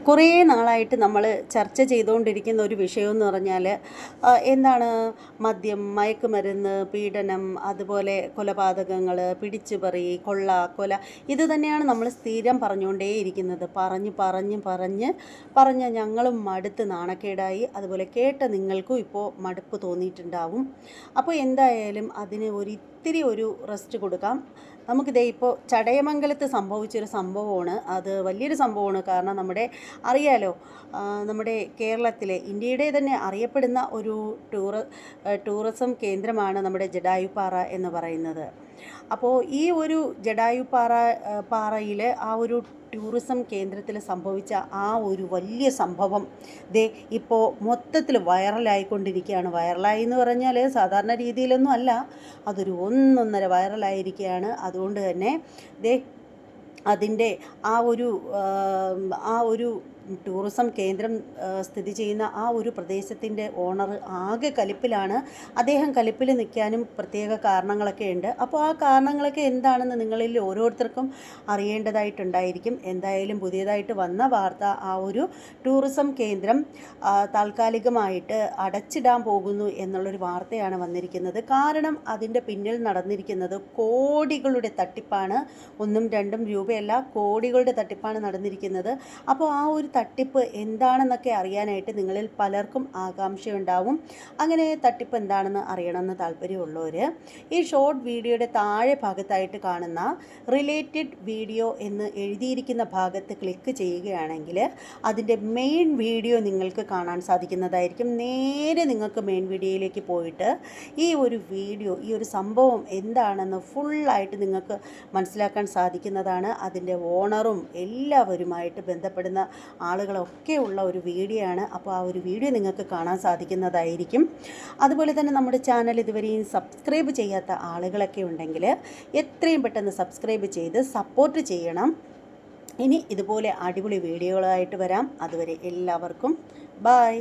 കുറേ നാളായിട്ട് നമ്മൾ ചർച്ച ചെയ്തുകൊണ്ടിരിക്കുന്ന ഒരു വിഷയമെന്ന് പറഞ്ഞാൽ എന്താണ് മദ്യം, മയക്കുമരുന്ന്, പീഡനം, അതുപോലെ കൊലപാതകങ്ങൾ, പിടിച്ചുപറി, കൊള്ള, കൊല, ഇത് തന്നെയാണ് നമ്മൾ സ്ഥിരം പറഞ്ഞുകൊണ്ടേയിരിക്കുന്നത്. പറഞ്ഞ് ഞങ്ങളും മടുത്ത് നാണക്കേടായി. അതുപോലെ കേട്ട നിങ്ങൾക്കും ഇപ്പോൾ മടുപ്പ് തോന്നിയിട്ടുണ്ടാവും. അപ്പോൾ എന്തായാലും അതിന് ഒരിത്തിരി ഒരു റെസ്റ്റ് കൊടുക്കാം. നമുക്കിതേ ഇപ്പോൾ ചടയമംഗലത്ത് സംഭവിച്ചൊരു സംഭവമാണ്. അത് വലിയൊരു സംഭവമാണ്. കാരണം അറിയാലോ, നമ്മുടെ കേരളത്തിലെ, ഇന്ത്യയുടെ തന്നെ അറിയപ്പെടുന്ന ഒരു ടൂറിസം കേന്ദ്രമാണ് നമ്മുടെ ജടായുപ്പാറ എന്ന് പറയുന്നത്. അപ്പോൾ ഈ ഒരു പാറയിൽ ആ ഒരു ടൂറിസം കേന്ദ്രത്തിൽ സംഭവിച്ച ആ ഒരു വലിയ സംഭവം ഇപ്പോൾ മൊത്തത്തിൽ വൈറലായിക്കൊണ്ടിരിക്കുകയാണ്. വൈറലായി എന്ന് പറഞ്ഞാൽ സാധാരണ രീതിയിലൊന്നും അല്ല, അതൊരു ഒന്നൊന്നര വൈറലായിരിക്കുകയാണ്. അതുകൊണ്ട് തന്നെ അതിൻ്റെ ആ ഒരു ടൂറിസം കേന്ദ്രം സ്ഥിതി ചെയ്യുന്ന ആ ഒരു പ്രദേശത്തിൻ്റെ ഓണർ ആകെ കലിപ്പിലാണ്. അദ്ദേഹം കലിപ്പിൽ നിൽക്കാനും പ്രത്യേക കാരണങ്ങളൊക്കെ ഉണ്ട്. അപ്പോൾ ആ കാരണങ്ങളൊക്കെ എന്താണെന്ന് നിങ്ങളിൽ ഓരോരുത്തർക്കും അറിയേണ്ടതായിട്ടുണ്ടായിരിക്കും. എന്തായാലും പുതിയതായിട്ട് വന്ന വാർത്ത, ആ ഒരു ടൂറിസം കേന്ദ്രം താൽക്കാലികമായിട്ട് അടച്ചിടാൻ പോകുന്നു എന്നുള്ളൊരു വാർത്തയാണ് വന്നിരിക്കുന്നത്. കാരണം അതിൻ്റെ പിന്നിൽ നടന്നിരിക്കുന്നത് കോടികളുടെ തട്ടിപ്പാണ്. 1-2 രൂപയല്ല, കോടികളുടെ തട്ടിപ്പാണ് നടന്നിരിക്കുന്നത്. അപ്പോൾ ആ ഒരു തട്ടിപ്പ് എന്താണെന്നൊക്കെ അറിയാനായിട്ട് നിങ്ങളിൽ പലർക്കും ആകാംക്ഷയുണ്ടാവും. അങ്ങനെ തട്ടിപ്പ് എന്താണെന്ന് അറിയണമെന്ന് താല്പര്യമുള്ളവർ ഈ ഷോർട്ട് വീഡിയോയുടെ താഴെ ഭാഗത്തായിട്ട് കാണുന്ന റിലേറ്റഡ് വീഡിയോ എന്ന് എഴുതിയിരിക്കുന്ന ഭാഗത്ത് ക്ലിക്ക് ചെയ്യുകയാണെങ്കിൽ അതിൻ്റെ മെയിൻ വീഡിയോ നിങ്ങൾക്ക് കാണാൻ സാധിക്കുന്നതായിരിക്കും. നേരെ നിങ്ങൾക്ക് മെയിൻ വീഡിയോയിലേക്ക് പോയിട്ട് ഈ ഒരു വീഡിയോ, ഈ ഒരു സംഭവം എന്താണെന്ന് ഫുള്ളായിട്ട് നിങ്ങൾക്ക് മനസ്സിലാക്കാൻ സാധിക്കുന്നതാണ്. അതിൻ്റെ ഓണറും എല്ലാവരുമായിട്ട് ബന്ധപ്പെടുന്ന ആളുകളൊക്കെ ഉള്ള ഒരു വീഡിയോ ആണ്. അപ്പോൾ ആ ഒരു വീഡിയോ നിങ്ങൾക്ക് കാണാൻ സാധിക്കുന്നതായിരിക്കും. അതുപോലെ തന്നെ നമ്മുടെ ചാനൽ ഇതുവരെയും സബ്സ്ക്രൈബ് ചെയ്യാത്ത ആളുകളൊക്കെ ഉണ്ടെങ്കിൽ എത്രയും പെട്ടെന്ന് സബ്സ്ക്രൈബ് ചെയ്ത് സപ്പോർട്ട് ചെയ്യണം. ഇനി ഇതുപോലെ അടിപൊളി വീഡിയോകളായിട്ട് വരാം. അതുവരെ എല്ലാവർക്കും ബൈ.